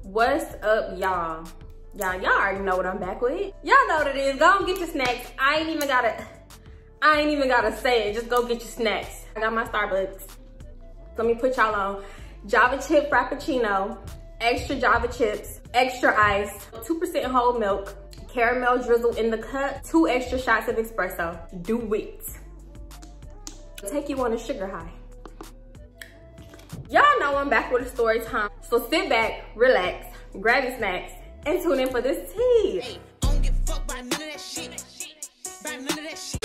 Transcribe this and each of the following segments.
What's up, y'all? Y'all already know what I'm back with. Y'all know what it is. Go and get your snacks. I ain't even gotta say it. Just go get your snacks. I got my Starbucks. Let me put y'all on. Java chip frappuccino, extra Java chips, extra ice, 2% whole milk, caramel drizzle in the cup, 2 extra shots of espresso. Do it. Take you on a sugar high. Y'all know I'm back with a story time. So sit back, relax, grab your snacks, and tune in for this tea. Hey, I don't give a fuck by none of that shit. By none of that shit.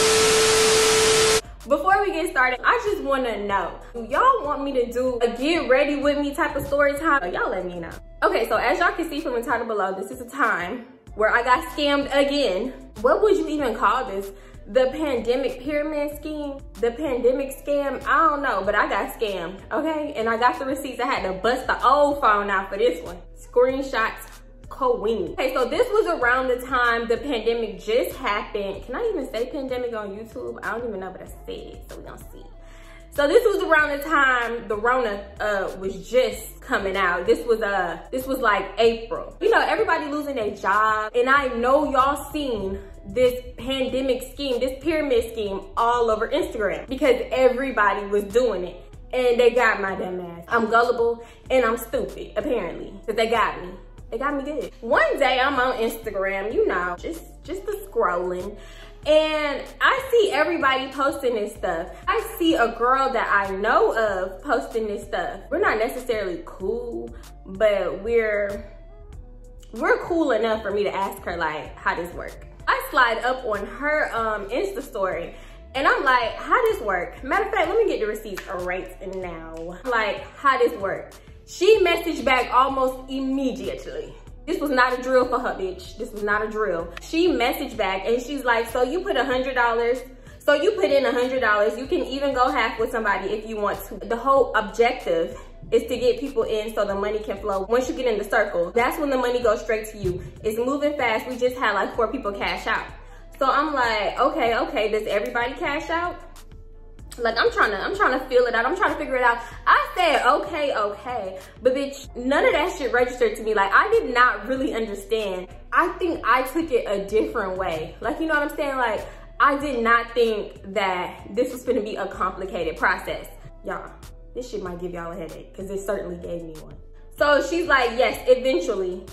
Before we get started, I just wanna know, do y'all want me to do a get ready with me type of story time? Y'all let me know. Okay, so as y'all can see from the title below, this is a time where I got scammed again. What would you even call this? The pandemic pyramid scheme? The pandemic scam? I don't know, but I got scammed, okay? And I got the receipts. I had to bust the old phone out for this one. Screenshots queen. Okay, so this was around the time the pandemic just happened. Can I even say pandemic on YouTube? I don't even know what I said, so we gonna see. So this was around the time the Rona was just coming out. This was like April. You know, everybody losing their job. And I know y'all seen this pandemic scheme, this pyramid scheme all over Instagram because everybody was doing it. And they got my dumb ass. I'm gullible and I'm stupid, apparently, because they got me. They got me good. One day I'm on Instagram, you know, just scrolling. And I see everybody posting this stuff. I see a girl that I know of posting this stuff. We're not necessarily cool, but we're cool enough for me to ask her like, how this work? I slide up on her Insta story and I'm like, how this work? Matter of fact, let me get the receipts right now. Like, how this work? She messaged back almost immediately. This was not a drill for her, bitch. This was not a drill. She messaged back and she's like, so you put $100. So you put in $100. You can even go half with somebody if you want to. The whole objective is to get people in so the money can flow. Once you get in the circle, that's when the money goes straight to you. It's moving fast. We just had like 4 people cash out. So I'm like, okay, does everybody cash out? Like, I'm trying to feel it out. I'm trying to figure it out. I said, okay. But bitch, none of that shit registered to me. Like, I did not really understand. I think I took it a different way. Like, you know what I'm saying? Like, I did not think that this was gonna be a complicated process. Y'all, this shit might give y'all a headache because it certainly gave me one. So she's like, yes, eventually.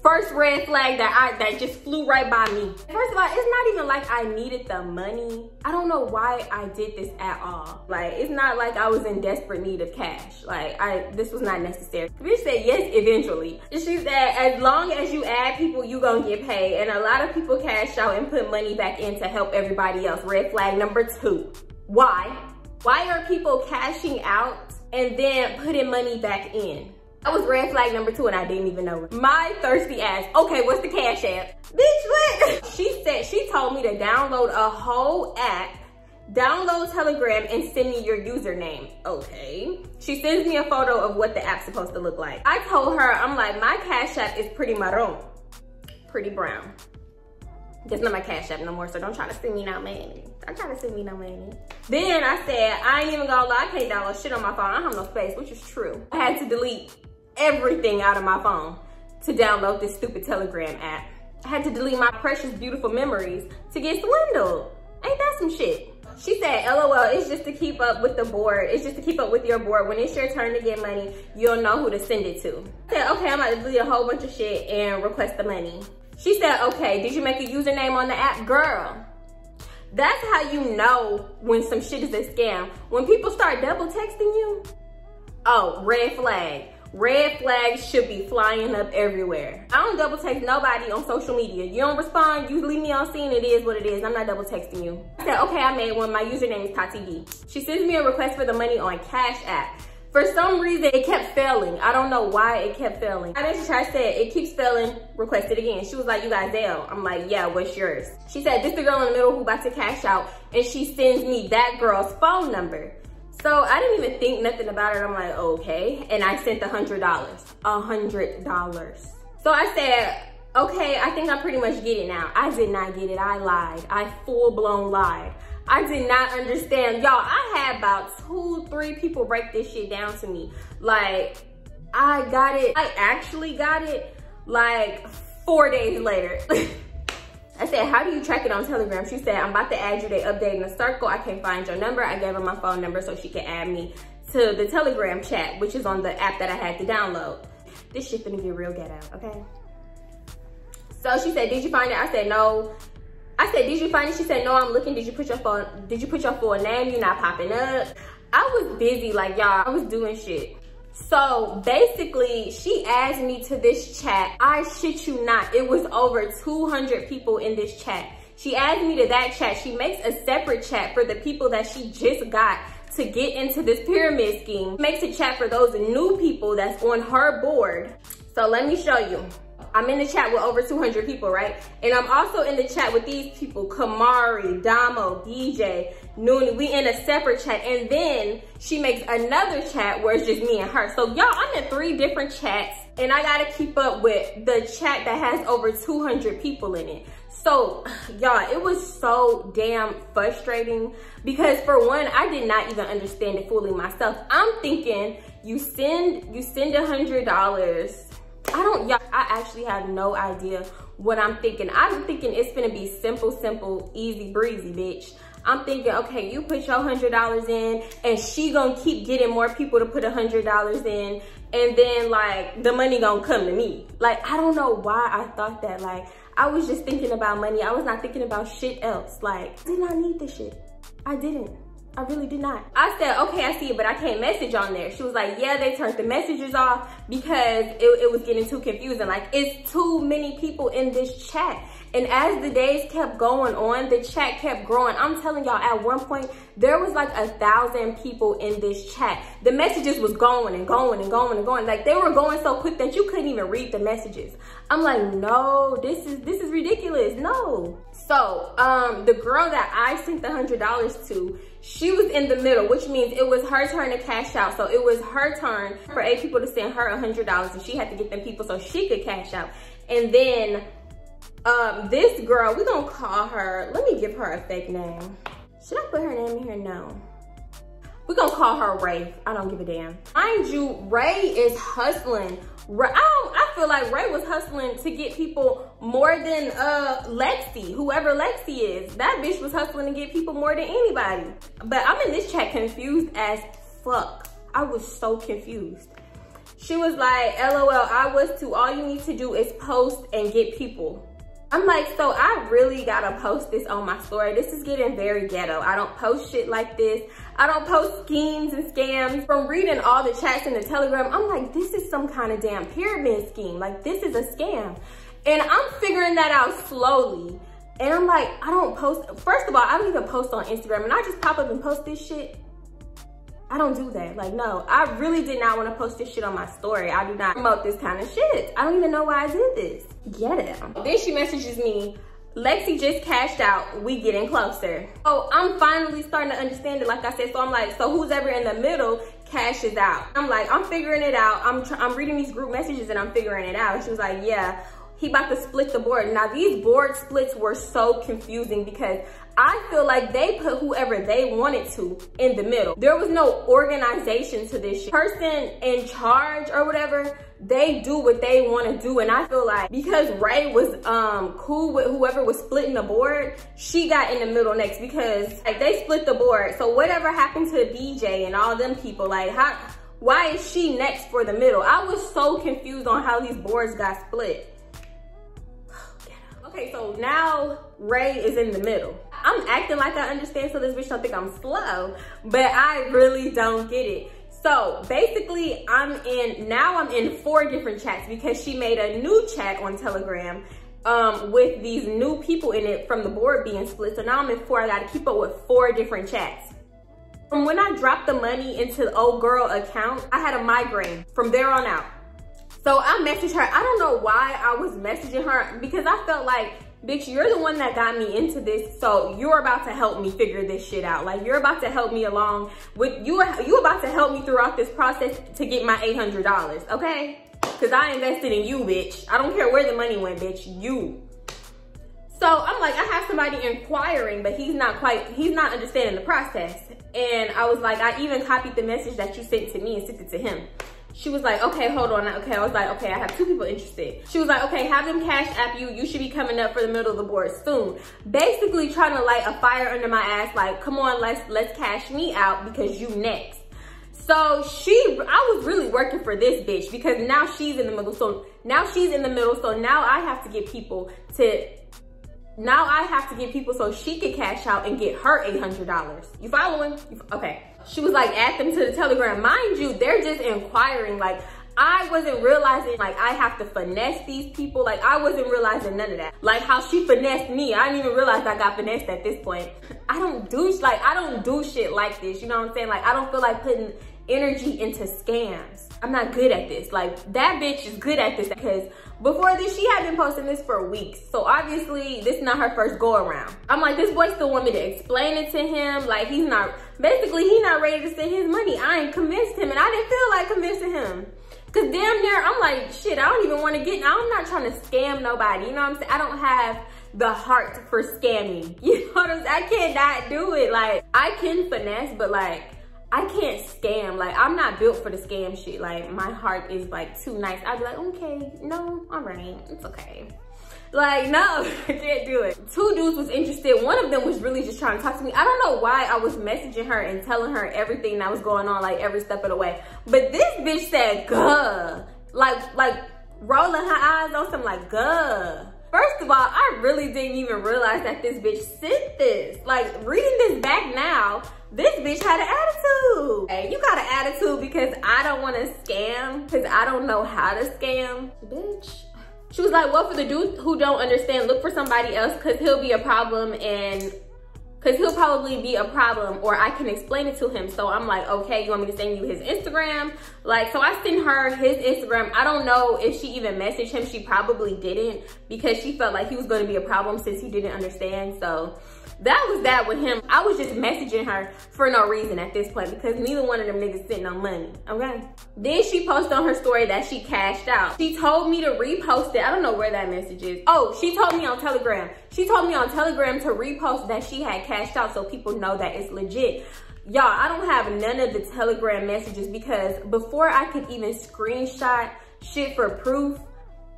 First red flag that just flew right by me. First of all, it's not even like I needed the money. I don't know why I did this at all. Like, it's not like I was in desperate need of cash. Like, this was not necessary. The bitch said yes, eventually. She said, as long as you add people, you gonna get paid. And a lot of people cash out and put money back in to help everybody else. Red flag number 2. Why? Why are people cashing out and then putting money back in? That was red flag number 2 and I didn't even know it. My thirsty ass. Okay, what's the Cash App? Bitch, what? She told me to download a whole app, download Telegram, and send me your username. Okay. She sends me a photo of what the app's supposed to look like. I told her, I'm like, my Cash App is pretty marron, pretty brown. That's not my Cash App no more, so don't try to send me no money. Don't try to send me no money. Then I said, I ain't even gonna lie, I can't download shit on my phone. I don't have no space, which is true. I had to delete everything out of my phone to download this stupid Telegram app. I had to delete my precious, beautiful memories to get swindled. Ain't that some shit? She said, LOL, it's just to keep up with the board. It's just to keep up with your board. When it's your turn to get money, you'll know who to send it to. I said, okay, I'm about to delete a whole bunch of shit and request the money. She said, okay, did you make a username on the app? Girl, that's how you know when some shit is a scam. When people start double texting you, oh, red flag. Red flags should be flying up everywhere. I don't double text nobody on social media. You don't respond, you leave me on scene, it is what it is. I'm not double texting you. I said, okay, I made one. My username is Tati. She sends me a request for the money on Cash App. For some reason, it kept failing. I don't know why it kept failing. I said, it keeps failing, request it again. She was like, you got Zelle. I'm like, yeah, what's yours? She said, this the girl in the middle who about to cash out, and she sends me that girl's phone number. So I didn't even think nothing about it. I'm like, okay. And I sent the $100. $100. So I said, okay, I think I pretty much get it now. I did not get it. I lied. I full-blown lied. I did not understand. Y'all, I had about 2-3 people break this shit down to me. Like, I actually got it like 4 days later. I said, how do you track it on Telegram? She said, I'm about to add you. They updating the circle. I can't find your number. I gave her my phone number so she could add me to the Telegram chat, which is on the app that I had to download. This shit finna get real ghetto, okay? So she said, did you find it? I said, no. I said, did you find it? She said, no, I'm looking. Did you put your full name? You're not popping up. I was busy, like, y'all, I was doing shit. So basically, she added me to this chat. I shit you not, it was over 200 people in this chat. She added me to that chat. She makes a separate chat for the people that she just got to get into this pyramid scheme. She makes a chat for those new people that's on her board. So let me show you. I'm in the chat with over 200 people, right? And I'm also in the chat with these people, Kamari, Damo, DJ, Noonie. We in a separate chat. And then she makes another chat where it's just me and her. So y'all, I'm in 3 different chats and I gotta keep up with the chat that has over 200 people in it. So y'all, it was so damn frustrating because for one, I did not even understand it fully myself. I'm thinking you send $100. Y'all, I actually have no idea what I'm thinking. I'm thinking it's gonna be simple, easy breezy, bitch. I'm thinking, okay, you put your $100 in and she gonna keep getting more people to put $100 in and then like the money gonna come to me. Like, I don't know why I thought that. Like, I was just thinking about money. I was not thinking about shit else. Like, I did not need this shit. I didn't. I really did not. I said, okay, I see it, but I can't message on there. She was like, yeah, they turned the messages off because it was getting too confusing. Like, it's too many people in this chat. And as the days kept going on, the chat kept growing. I'm telling y'all, at one point, there was like 1,000 people in this chat. The messages was going and going and going and going. Like, they were going so quick that you couldn't even read the messages. I'm like, no, this is ridiculous, no. So, the girl that I sent the $100 to, she was in the middle, which means it was her turn to cash out. So it was her turn for 8 people to send her $100 and she had to get them people so she could cash out. And then this girl, we're gonna call her, let me give her a fake name. Should I put her name in here? No. We're gonna call her Ray. I don't give a damn. Mind you, Ray is hustling. I feel like Ray was hustling to get people more than Lexi, whoever Lexi is. That bitch was hustling to get people more than anybody. But I'm in this chat confused as fuck. I was so confused. She was like, LOL, I was too. All you need to do is post and get people. I'm like, so I really gotta post this on my story. This is getting very ghetto. I don't post shit like this. I don't post schemes and scams. From reading all the chats in the Telegram, I'm like, this is some kind of damn pyramid scheme. Like, this is a scam. And I'm figuring that out slowly. And I'm like, I don't post. First of all, I don't even post on Instagram. And I just pop up and post this shit. I don't do that. Like, no, I really did not want to post this shit on my story. I do not promote this kind of shit. I don't even know why I did this. Get it. Then she messages me, Lexi just cashed out. We getting closer. So I'm finally starting to understand it, like I said. So I'm like, so who's ever in the middle cashes out. I'm like, I'm figuring it out. I'm reading these group messages and I'm figuring it out. And she was like, yeah, he about to split the board. Now these board splits were so confusing because I feel like they put whoever they wanted to in the middle. There was no organization to this shit. Person in charge or whatever, they do what they want to do. And I feel like because Ray was cool with whoever was splitting the board, she got in the middle next because like they split the board. So whatever happened to BJ and all them people, like why is she next for the middle? I was so confused on how these boards got split. Okay, so now Ray is in the middle. I'm acting like I understand so this bitch don't think I'm slow, but I really don't get it. So basically I'm in 4 different chats because she made a new chat on Telegram with these new people in it from the board being split. So now I'm in 4, I gotta keep up with 4 different chats. From when I dropped the money into the old girl account, I had a migraine from there on out. So I messaged her. I don't know why I was messaging her because I felt like, bitch, you're the one that got me into this. So you're about to help me figure this shit out. Like you're about to help me along with, you about to help me throughout this process to get my $800, okay? Cause I invested in you, bitch. I don't care where the money went, bitch, you. So I'm like, I have somebody inquiring, but he's not understanding the process. And I was like, I even copied the message that you sent to me and sent it to him. She was like, okay, hold on. Okay, I was like, okay, I have 2 people interested. She was like, okay, have them cash app you. You should be coming up for the middle of the board soon. Basically trying to light a fire under my ass. Like, come on, let's cash me out because you next. So I was really working for this bitch because now she's in the middle. So now I have to get people so she could cash out and get her $800. You following? Okay. She was like, add them to the Telegram. Mind you, they're just inquiring. Like, I wasn't realizing, like, I have to finesse these people. Like, I wasn't realizing none of that. Like, how she finessed me. I didn't even realize I got finessed at this point. I don't do shit like this. You know what I'm saying? Like, I don't feel like putting energy into scams. I'm not good at this. Like, that bitch is good at this because before this, she had been posting this for weeks. So obviously, this is not her first go around. I'm like, this boy still want me to explain it to him. Like, he's not ready to send his money. I ain't convinced him and I didn't feel like convincing him. Cause damn near, I'm like, shit, I don't even want to I'm not trying to scam nobody. You know what I'm saying? I don't have the heart for scamming. You know what I'm saying? I cannot do it. Like, I can finesse, but like, I can't scam. Like, I'm not built for the scam shit. Like, my heart is like too nice. I'd be like, okay, no, all right, it's okay. Like, no, I can't do it. 2 dudes was interested. One of them was really just trying to talk to me. I don't know why I was messaging her and telling her everything that was going on, like every step of the way. But this bitch said, "Guh," like rolling her eyes on some like, "Guh." First of all, I really didn't even realize that this bitch sent this. Like, reading this back now, this bitch had an attitude. Hey, you got an attitude because I don't want to scam, because I don't know how to scam. Bitch. She was like, well, for the dude who don't understand, look for somebody else because he'll be a problem and because he'll probably be a problem or I can explain it to him. So I'm like, okay, you want me to send you his Instagram? Like, so I sent her his Instagram. I don't know if she even messaged him. She probably didn't because she felt like he was going to be a problem since he didn't understand. So that was that with him. I was just messaging her for no reason at this point because neither one of them niggas sent no money, okay? Then she posted on her story that she cashed out. She told me to repost it. I don't know where that message is. Oh, she told me on Telegram. She told me on Telegram to repost that she had cashed out so people know that it's legit. Y'all, I don't have none of the Telegram messages because before I could even screenshot shit for proof,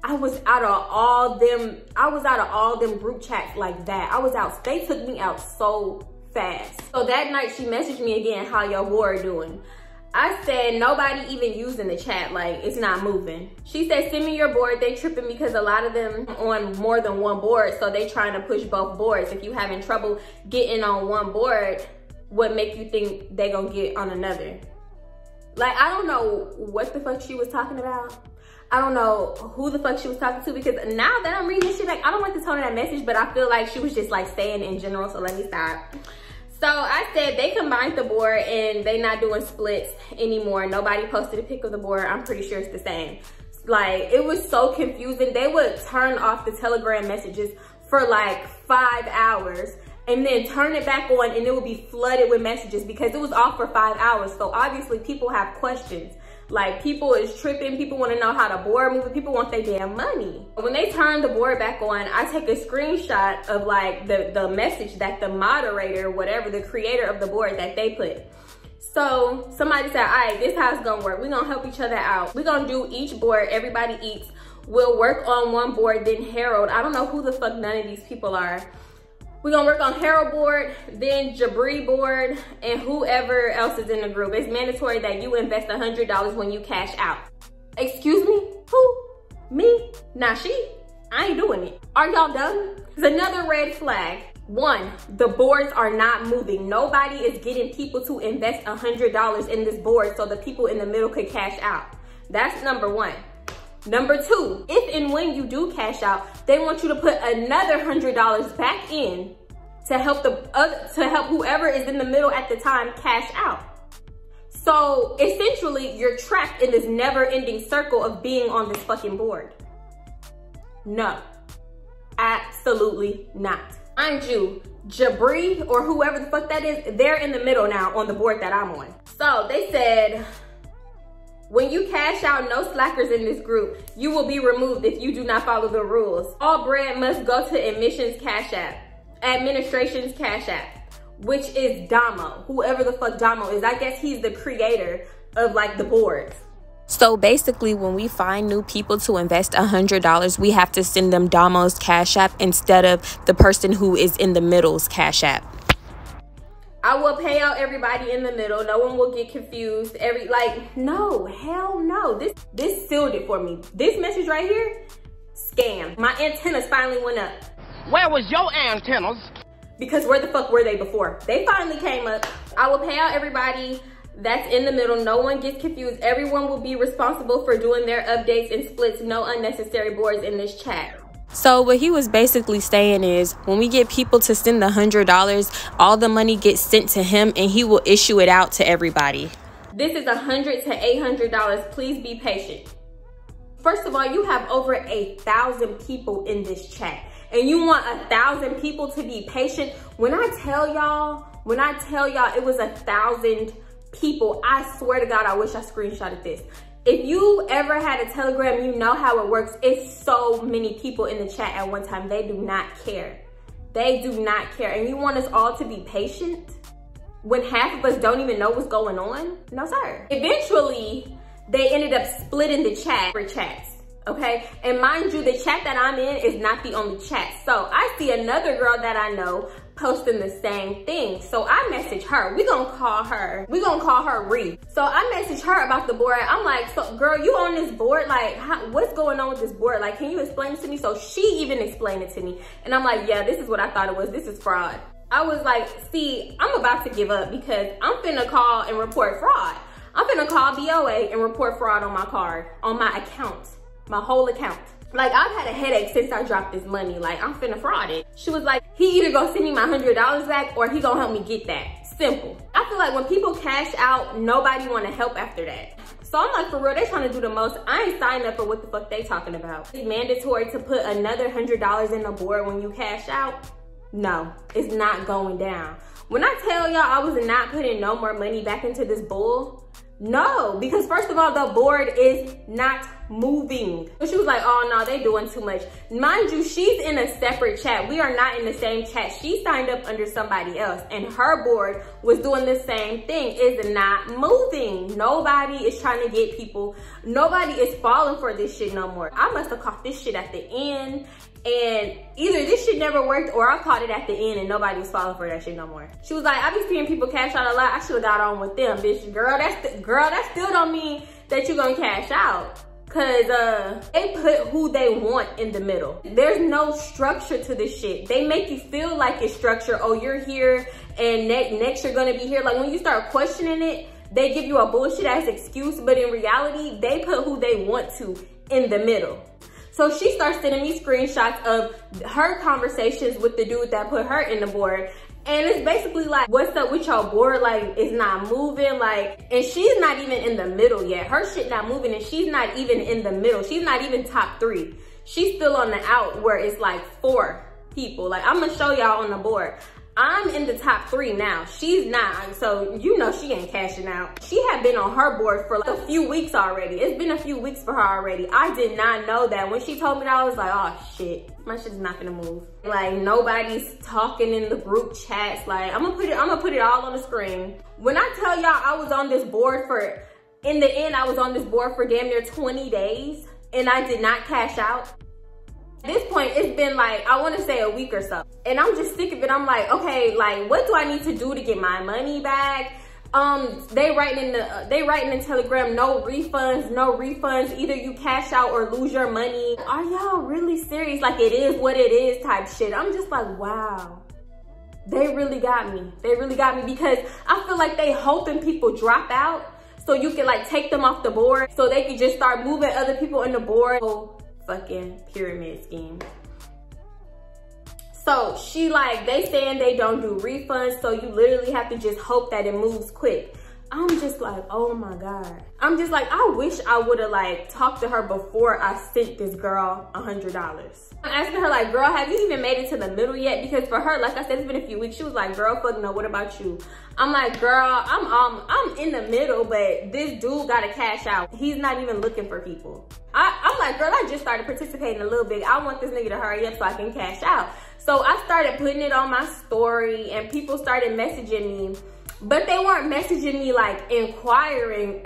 I was out of all them group chats like that. They took me out so fast. So that night she messaged me again, how your board doing? I said, nobody even using the chat, like it's not moving. She said, send me your board. They tripping because a lot of them on more than one board. So they trying to push both boards. If you having trouble getting on one board, what make you think they gonna get on another? Like, I don't know what the fuck she was talking about. I don't know who the fuck she was talking to because now that I'm reading this shit, like, I don't like the tone of that message, but I feel like she was just like saying in general, so let me stop. So I said they combined the board and they not doing splits anymore. Nobody posted a pic of the board. I'm pretty sure it's the same. Like, it was so confusing. They would turn off the Telegram messages for like 5 hours and then turn it back on and it would be flooded with messages because it was off for 5 hours. So obviously people have questions. Like, people is tripping, people want to know how the board moves, people want their damn money. When they turn the board back on, I take a screenshot of like the message that the moderator, whatever, the creator of the board that they put. So somebody said, all right, this is how it's gonna work. We're gonna help each other out. We're gonna do each board, everybody eats. We'll work on one board, then Harold. I don't know who the fuck none of these people are. We're gonna work on Harold board, then Jabri board, and whoever else is in the group. It's mandatory that you invest $100 when you cash out. Excuse me? Who? Me? Nah, she? I ain't doing it. Are y'all done? There's another red flag. 1, the boards are not moving. Nobody is getting people to invest $100 in this board so the people in the middle could cash out. That's number 1. Number 2, if and when you do cash out, they want you to put another $100 back in to help whoever is in the middle at the time cash out. So essentially, you're trapped in this never-ending circle of being on this fucking board. No, absolutely not. Mind you, Jabri or whoever the fuck that is, they're in the middle now on the board that I'm on. So they said, when you cash out, no slackers in this group. You will be removed if you do not follow the rules. All bread must go to administration's cash app, which is Damo. Whoever the fuck Damo is. I guess he's the creator of like the boards. So basically, when we find new people to invest $100, we have to send them Damo's Cash App instead of the person who is in the middle's Cash App. I will pay out everybody in the middle. No one will get confused. No, hell no. This sealed it for me. This message right here, scam. My antennas finally went up. Where was your antennas? Because where the fuck were they before? They finally came up. I will pay out everybody that's in the middle. No one gets confused. Everyone will be responsible for doing their updates and splits. No unnecessary boards in this chat. So what he was basically saying is, when we get people to send the $100, all the money gets sent to him and he will issue it out to everybody. This is $100 to $800. Please be patient. First of all, you have over 1,000 people in this chat and you want 1,000 people to be patient. When I tell y'all it was 1,000 people, I swear to God, I wish I screenshotted this. If you ever had a Telegram, you know how it works. It's so many people in the chat at one time. They do not care. They do not care. And you want us all to be patient when half of us don't even know what's going on? No, sir. Eventually, they ended up splitting the chat for chats, okay? And mind you, the chat that I'm in is not the only chat. So I see another girl that I know posting the same thing. So I message her. We gonna call her Ree. So I message her about the board. I'm like, so girl, you on this board? Like, what's going on with this board? Like, can you explain it to me? So she even explained it to me. And I'm like, yeah, this is what I thought it was. This is fraud. I was like, see, I'm about to give up because I'm finna call and report fraud. I'm finna call BOA and report fraud on my card, on my account, my whole account. Like, I've had a headache since I dropped this money. Like, I'm finna fraud it. She was like, he either gonna send me my $100 back or he gonna help me get that. Simple. I feel like when people cash out, nobody wanna help after that. So I'm like, for real, they trying to do the most. I ain't signed up for what the fuck they talking about. It's mandatory to put another $100 in the board when you cash out. No, it's not going down. When I tell y'all I was not putting no more money back into this bull, no, because first of all, the board is not moving. But she was like, oh no, they doing too much. Mind you, she's in a separate chat. We are not in the same chat. She signed up under somebody else and her board was doing the same thing. It's not moving. Nobody is trying to get people. Nobody is falling for this shit no more. I must have caught this shit at the end, and either this shit never worked or I caught it at the end and nobody was falling for that shit no more. She was like, I be seeing people cash out a lot. I should have got on with them, bitch. Girl, that still don't mean that you're gonna cash out. Cause they put who they want in the middle. There's no structure to this shit. They make you feel like it's structure. Oh, you're here and next you're gonna be here. Like when you start questioning it, they give you a bullshit ass excuse, but in reality, they put who they want to in the middle. So she starts sending me screenshots of her conversations with the dude that put her in the board. And it's basically like, what's up with your board? Like, it's not moving. Like, and she's not even in the middle yet. Her shit not moving and she's not even in the middle. She's not even top 3. She's still on the out where it's like 4 people. Like, I'm gonna show y'all on the board. I'm in the top 3 now. She's not, so you know she ain't cashing out. She had been on her board for like a few weeks already. It's been a few weeks for her already. I did not know that. When she told me that, I was like, oh shit, my shit's not gonna move. Like nobody's talking in the group chats. Like I'm gonna put it all on the screen. When I tell y'all I was on this board for, in the end, I was on this board for damn near 20 days and I did not cash out. At this point, it's been like, I want to say a week or so. And I'm just sick of it. I'm like, okay, like, what do I need to do to get my money back? They writing in Telegram, no refunds. Either you cash out or lose your money. Are y'all really serious? Like, it is what it is type shit. I'm just like, wow. They really got me. They really got me because I feel like they hoping people drop out so you can like take them off the board so they can just start moving other people on the board. Fucking pyramid scheme. So she like, they saying they don't do refunds, so you literally have to just hope that it moves quick. I'm just like, oh my God. I'm just like, I wish I would have like talked to her before I sent this girl $100. I'm asking her like, girl, have you even made it to the middle yet? Because for her, like I said, it's been a few weeks. She was like, girl, fuck no, what about you? I'm like, girl, I'm in the middle, but this dude gotta cash out. He's not even looking for people. I'm like, girl, I just started participating a little bit. I want this nigga to hurry up so I can cash out. So I started putting it on my story and people started messaging me. But they weren't messaging me like inquiring.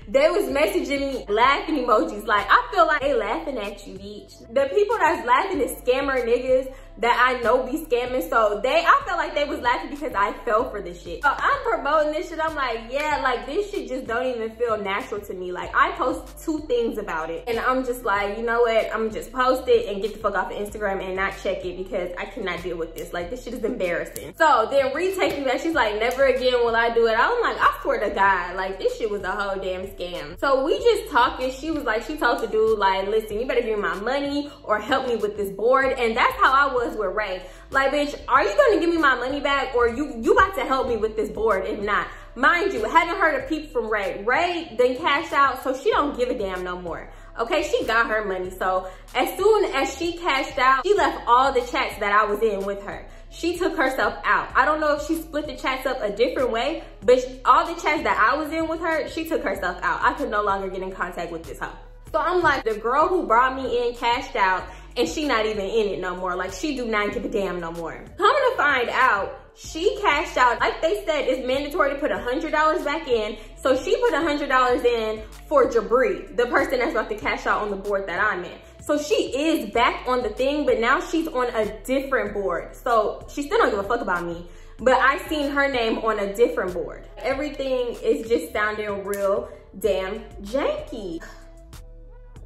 They was messaging me laughing emojis. Like, I feel like they laughing at you, bitch. The people that's laughing is scammer niggas that I know be scamming. So I felt like they was laughing because I fell for this shit. So I'm promoting this shit. I'm like, yeah, like this shit just don't even feel natural to me. Like, I post 2 things about it and I'm just like, you know what? I'm just post it and get the fuck off of Instagram and not check it because I cannot deal with this. Like, this shit is embarrassing. So then Ree texted me back. She's like, never again will I do it. I'm like, I swear to God, like this shit was a whole damn scam. So we just talking. She was like, she told the dude like, listen, you better give me my money or help me with this board. And that's how I was with Ray. Like, bitch, are you gonna give me my money back or you about to help me with this board? If not, mind you, hadn't heard a peep from Ray. Ray then cashed out, so she don't give a damn no more. Okay, she got her money. So as soon as she cashed out, she left all the chats that I was in with her. She took herself out. I don't know if she split the chats up a different way, but all the chats that I was in with her, she took herself out. I could no longer get in contact with this hoe. So I'm like, the girl who brought me in cashed out and she not even in it no more. Like, she do not give a damn no more. Coming to find out, she cashed out. Like they said, it's mandatory to put $100 back in. So she put $100 in for Jabri, the person that's about to cash out on the board that I'm in. So she is back on the thing, but now she's on a different board. So she still don't give a fuck about me, but I seen her name on a different board. Everything is just sounding real damn janky.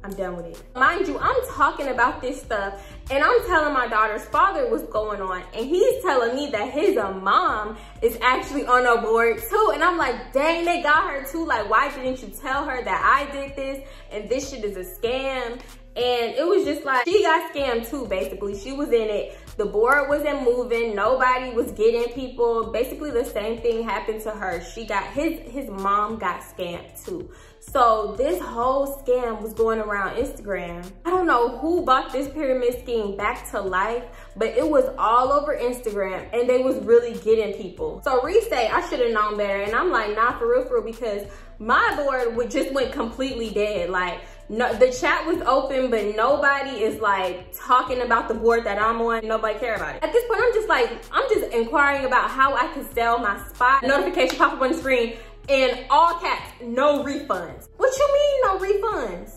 I'm done with it. Mind you, I'm talking about this stuff and I'm telling my daughter's father what's going on, and he's telling me that his mom is actually on a board too. And I'm like, dang, they got her too. Like, why didn't you tell her that I did this and this shit is a scam? And it was just like, she got scammed too, basically. She was in it. The board wasn't moving. Nobody was getting people. Basically, the same thing happened to her. She got, his mom got scammed too. So this whole scam was going around Instagram. I don't know who brought this pyramid scheme back to life, but it was all over Instagram and they was really getting people. So Ree say, I should have known better. And I'm like, nah, for real, because my board just went completely dead. Like, no, the chat was open, but nobody is like talking about the board that I'm on. Nobody care about it. At this point, I'm just inquiring about how I can sell my spot. Notification pop up on the screen in all caps, no refunds. What you mean no refunds?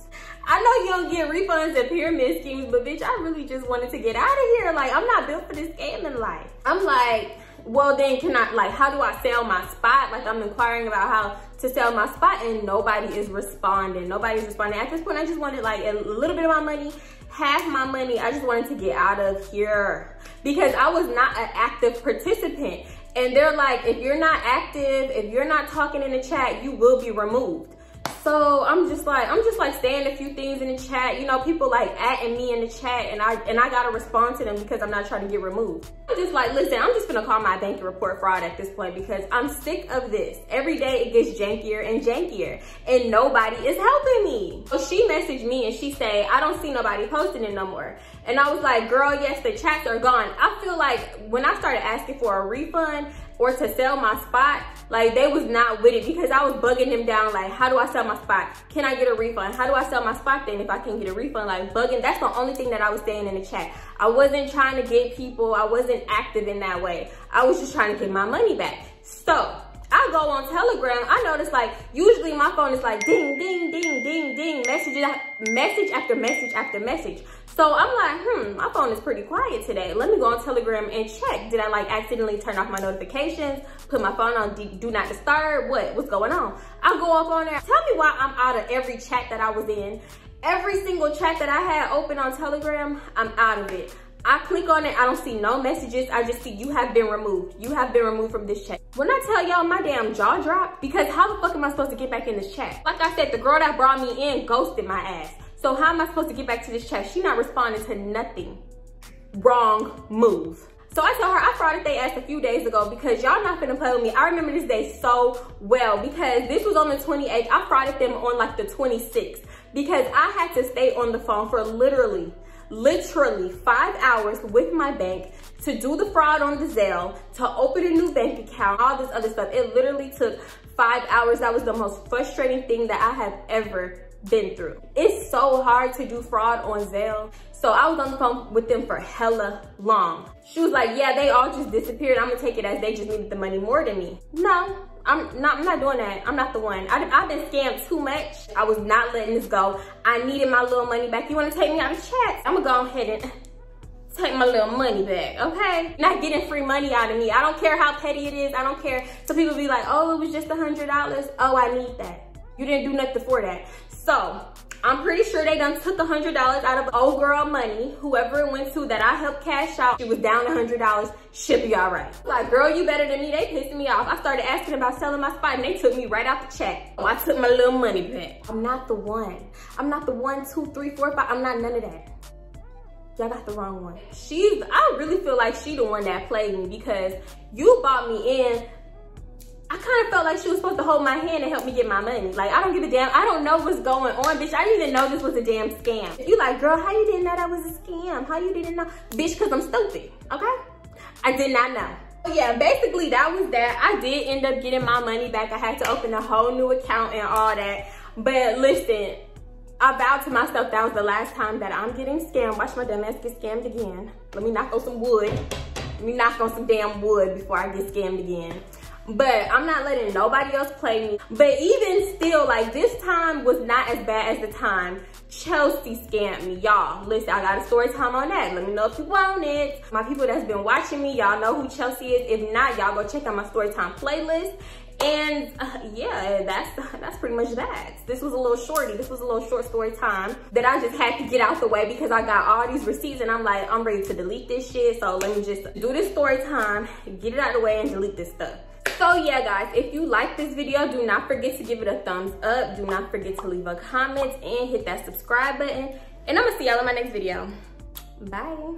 I know you don't get refunds at pyramid schemes, but bitch, I really just wanted to get out of here. Like, I'm not built for this scamming life. I'm like, well then can I, like, how do I sell my spot? Like, I'm inquiring about how to sell my spot and nobody is responding. Nobody's responding. At this point, I just wanted like a little bit of my money, half my money. I just wanted to get out of here because I was not an active participant. And they're like, if you're not active, if you're not talking in the chat, you will be removed. So I'm just like saying a few things in the chat. You know, people like atting me in the chat and I gotta respond to them because I'm not trying to get removed. I'm just like, listen, I'm just gonna call my bank and report fraud at this point because I'm sick of this. Every day it gets jankier and jankier and nobody is helping me. So she messaged me and she said, I don't see nobody posting it no more. And I was like, girl, yes, the chats are gone. I feel like when I started asking for a refund or to sell my spot, like they was not with it because I was bugging them down like, how do I sell my spot? Can I get a refund? How do I sell my spot then if I can get a refund? Like bugging, that's the only thing that I was saying in the chat. I wasn't trying to get people, I wasn't active in that way. I was just trying to get my money back. So I go on Telegram, I notice like, usually my phone is like ding, ding, ding, ding, ding, message after message after message. So I'm like, my phone is pretty quiet today. Let me go on Telegram and check. Did I like accidentally turn off my notifications? Put my phone on do not disturb? What's going on? I'll go up on there. Tell me why I'm out of every chat that I was in. Every single chat that I had open on Telegram, I'm out of it. I click on it, I don't see no messages. I just see you have been removed. You have been removed from this chat. When I tell y'all my damn jaw dropped, because how the fuck am I supposed to get back in this chat? Like I said, the girl that brought me in ghosted my ass. So how am I supposed to get back to this chat? She not responding to nothing. Wrong move. So I told her I frauded they ass a few days ago because y'all not finna play with me. I remember this day so well because this was on the 28th. I frauded them on like the 26th because I had to stay on the phone for literally 5 hours with my bank to do the fraud on the Zelle, to open a new bank account, all this other stuff. It literally took 5 hours. That was the most frustrating thing that I have ever been through. It's so hard to do fraud on Zelle. So I was on the phone with them for hella long. She was like, yeah, they all just disappeared. I'm gonna take it as they just needed the money more than me. No, I'm not doing that. I'm not the one. I've been scammed too much. I was not letting this go. I needed my little money back. You wanna take me out of chat? I'm gonna go ahead and take my little money back, okay? Not getting free money out of me. I don't care how petty it is. I don't care. So people be like, oh, it was just $100. Oh, I need that. You didn't do nothing for that. So I'm pretty sure they done took $100 out of old girl money, whoever it went to that I helped cash out. She was down $100, should be all right. Like, girl, you better than me. They pissed me off. I started asking about selling my spot and they took me right out the chat. So I took my little money back. I'm not the one. I'm not the 1, 2, 3, 4, 5. I'm not none of that. Y'all got the wrong one. I really feel like she the one that played me because you bought me in. I kind of felt like she was supposed to hold my hand and help me get my money. Like, I don't give a damn. I don't know what's going on, bitch. I didn't even know this was a damn scam. If you like, girl, how you didn't know that was a scam? How you didn't know? Bitch, because I'm stupid, okay? I did not know. So yeah, basically that was that. I did end up getting my money back. I had to open a whole new account and all that. But listen, I vowed to myself that was the last time that I'm getting scammed. Watch my dumb ass get scammed again. Let me knock on some wood. Let me knock on some damn wood before I get scammed again. But I'm not letting nobody else play me. But even still, like, this time was not as bad as the time Chelsea scammed me. Y'all, listen, I got a story time on that. Let me know if you want it. My people that's been watching me, y'all know who Chelsea is. If not, y'all go check out my story time playlist. And yeah, that's pretty much that. This was a little shorty. This was a little short story time that I just had to get out the way because I got all these receipts and I'm like, I'm ready to delete this shit. So let me just do this story time, get it out of the way and delete this stuff. So yeah, guys, if you like this video, do not forget to give it a thumbs up. Do not forget to leave a comment and hit that subscribe button. And I'm gonna see y'all in my next video. Bye.